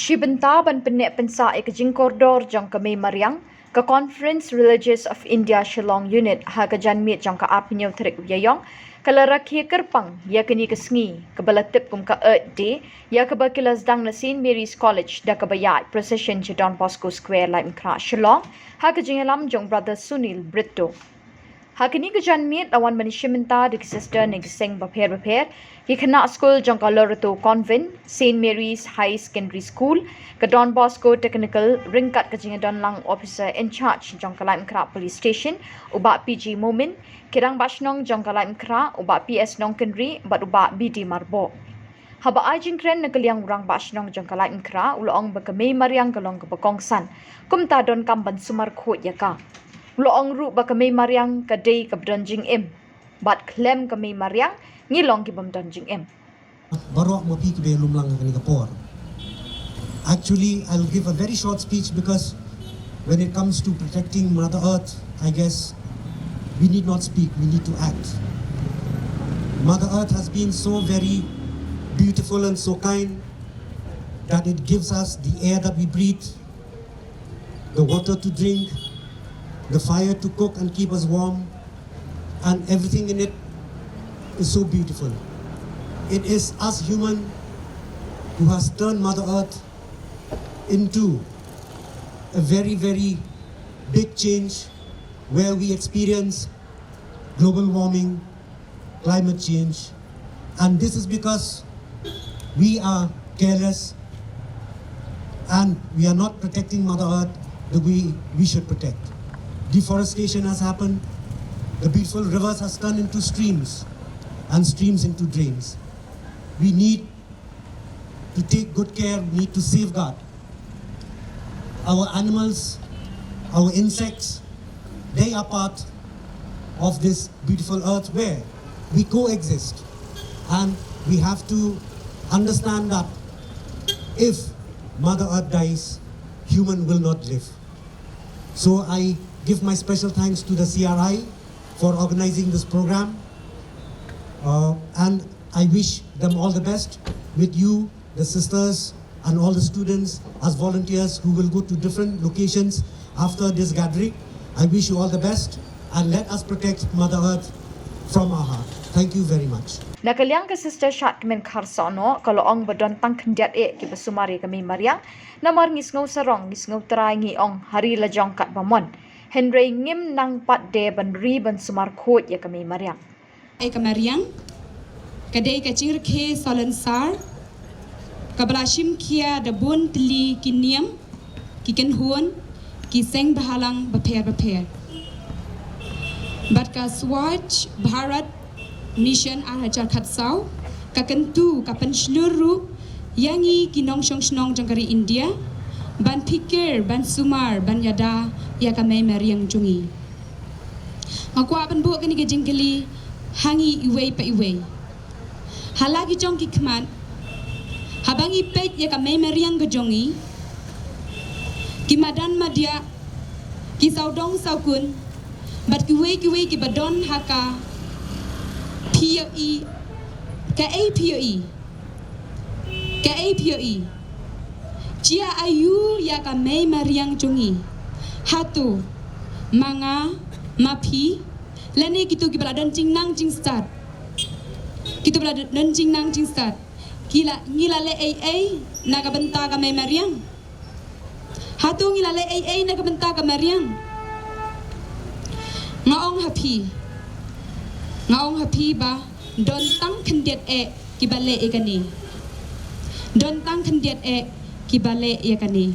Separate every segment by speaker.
Speaker 1: Shibanta ban penek pensa ke jingkordor jong ke Mei Mariang ke Conference Religious of India Shillong Unit ha ke janmit jong ke apinyo terik yayong kala rakhi kerpang ya kini ke sengi ke balatip kum ke Earth Day ya ke bakilas dang na St Mary's College da ke bayat procession je Don Bosco Square lai mkra Shillong ha ke jingalam jong brother Sunil Brito. Hakini ke janmit lawan manishiminta di sister ni giseng bapher ki kena school jong Colorado Convent, St Mary's High Secondary School, ke Don Bosco Technical ringkat ke jingadon lang officer in charge jong Kalai Mkra Police Station ubak PG Momin, kirang basnong jong Kalai Mkra ubak PS Nong Kendri bat ubak BD Marbo. Haba ajing kren nakaliang urang basnong jong Kalai Mkra ulong bakamay mariang galong kabakongsan kumta don kamban sumar khot yaka. Loong ru ba kami mariang kadai ka donjing em bat klem kami mariang ngilong ki bam donjing em
Speaker 2: barok mo pi be lumlang ka por. Actually, I'll give a very short speech because when it comes to protecting Mother Earth, I guess we need not speak, we need to act. Mother Earth has been so very beautiful and so kind that it gives us the air that we breathe, the water to drink, the fire to cook and keep us warm, and everything in it is so beautiful. It is us human who has turned Mother Earth into a very, very big change where we experience global warming, climate change, and this is because we are careless and we are not protecting Mother Earth the way we should protect. Deforestation has happened, the beautiful rivers has turned into streams and streams into drains. We need to take good care, we need to safeguard our animals, our insects. They are part of this beautiful earth where we coexist, and we have to understand that if Mother Earth dies, human will not live. So I give my special thanks to the CRI for organizing this program, and I wish them all the best with you, the sisters, and all the students as volunteers who will go to different locations after this gathering. I wish you all the best, and let us protect Mother Earth from our heart. Thank you very much.
Speaker 1: Nakaliang ke sister Shat kemen karsono kalau ong badon tang kendiat ki basumari kami mariang namar ngisngau sarong ngisngau terai ngi ong hari lajong kat bamon Henry ngim nang pat de ban ri ban sumar khot ya kami mariang
Speaker 3: Kamariang kadai ka cingr khe solensar kablashim kia da bun tli kiniam kiken huon ki seng bahalang bapher bat ka swatch Bharat Mission Arhajar Khatsau kakentu kapan seluruh yangi kinong song jangkari India ban pikir ban sumar ban yada ya kamay mariang jungi ngakwa ban bu kani gejingkeli hangi iway pa iway halagi jong ki kman habangi pet ya kamay mariang gejongi kimadan madia ki saudong saukun bat kiway ki badon haka POE KAPOE Jia ayu ya kamay mariang jungi hatu manga mapi lani kitu kibala don jing nang jing start kitu bala don jing nang jing start kila ngila le ai naga benta kamay mariang hatu ngila le ai naga benta kamay mariang ngaong happy ba don tang kendiat kibale kani don tang kendiat kibale kani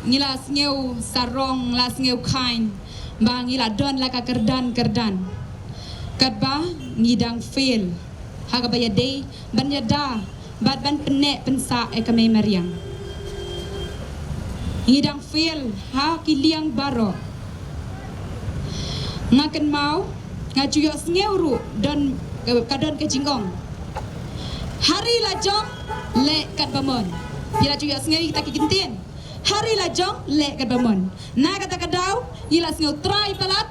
Speaker 3: ngila sneu sarong la sneu kain ba ngila don la ka kerdan kadba ngidang fail haga bayade ban yada bat ban penek pensa kamay mariang ngidang fail ha kiliang baro ngaken mau ngajuyok sngeuru don kadon ke jingong hari lajong le kat bamon bila juyok sngewi kita kikintin hari lajong le kat bamon na kata kadau ila sngew try palat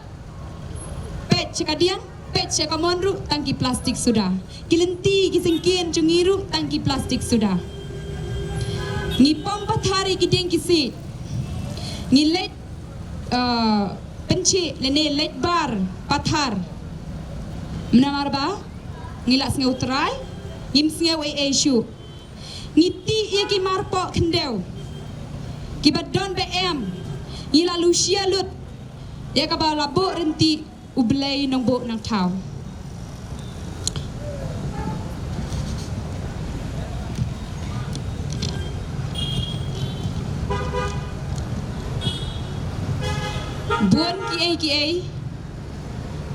Speaker 3: pet cekadiang pecah kamonru tangki plastik sudah. Kilenti kisengkian cungiru tangki plastik sudah. Ngipom pathari kideng kisi. Ngilet penci lene let bar pathar. Menamar ba? Ngilak sengai utrai. Ngim sengai wai esyu. Ngiti ia ki marpok kendeu. Kibat don BM. Ngila lusia lut. Ya kabal labuk renti ublay nang buk nang tau.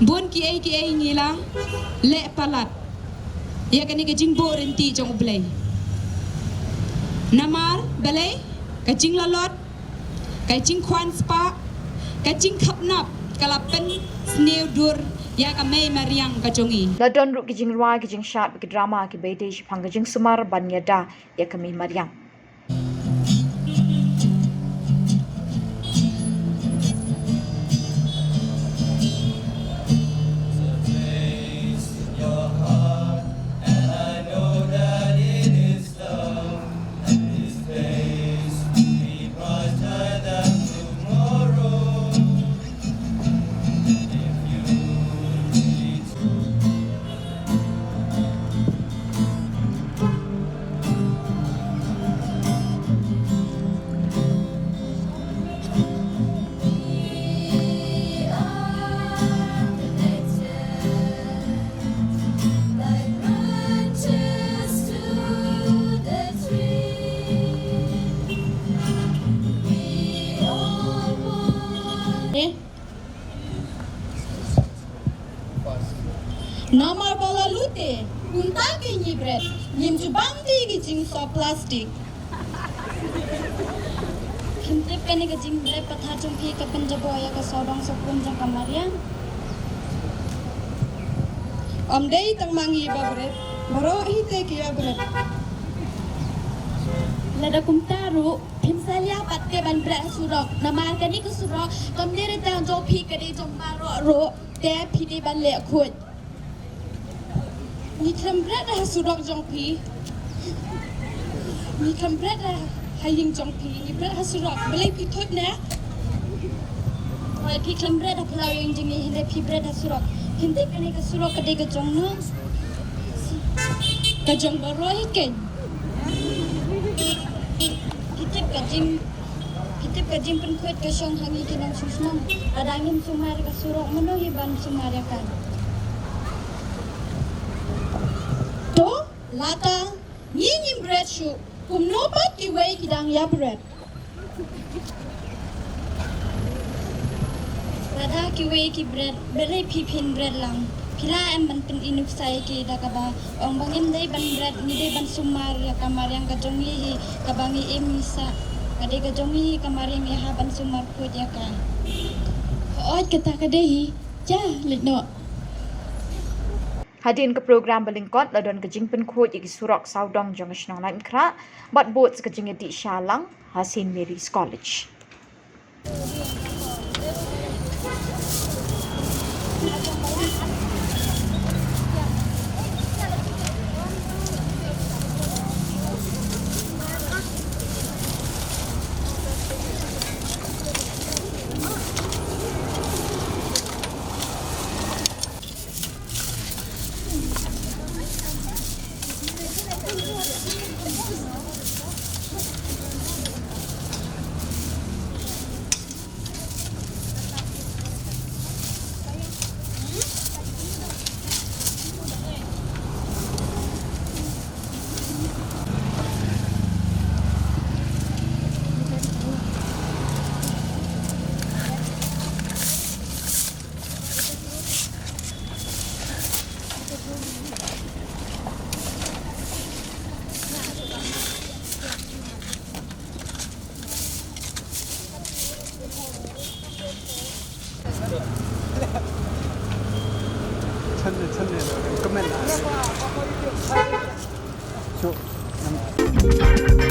Speaker 3: Buon kiai ngila le palat. Ya kani kajing buk renti jong ublay. Namar balay kajing lalot kajing kwan spa kajing kapnap kalapen sneu dur ya kamay mariang kajongi.
Speaker 1: Ladon ruk kijing ruai kijing syat bagi drama ki beide pang kijing sumar banyada ya kami mariang.
Speaker 4: Namar bala lute, unta ke nyibret, nyim jubang di gijing so plastik.
Speaker 5: Kintip kani gajing bre patha jumpi ka penjaboya ka sodong sopun jang kamarian.
Speaker 4: Omdei tang mangi babret, baro hite kia bret.
Speaker 5: Lada kumtaru pimsalia patke ban bre surok namar kani ka surok kamdere tang jopi kadi jombaro ro te pidi ban le khut.
Speaker 4: Ni kambret dah surok jongpi. Ni kambret dah haying jongpi. Ni bret dah surok belai pitut na.
Speaker 5: Wai pi klambre da pulau yang jingi hinde pi bre da surok. Kintip kani ka surok kadi ka jong no.
Speaker 4: Kajong baro hiken.
Speaker 5: Kitip kajing penkuat ka syong hangi kinang susmang. Adangin sumar ka surok mano hiban sumar yakan.
Speaker 4: To lata ni nyim bret shu. Kumnopat ki wei kidang ya bret.
Speaker 5: Rada ki wei ki bread belai pi pin bread lang. Pila em ban pin inuk sai ki da kaba ong bangin dai ban bread ni dai ban sumar ya kamar yang kajongi hi kabangi emisa. Kade kajongi hi kamar yang ya ban sumar kut ya kan.
Speaker 4: Ot kata kadehi. Ja lekno.
Speaker 1: Hadin ke program belingkot ladon kejing penkuat iki surok saudong jong senang lain kra bat bot sekejing di Shalang Hasin Mary's College.
Speaker 6: 천내 끝맨 나.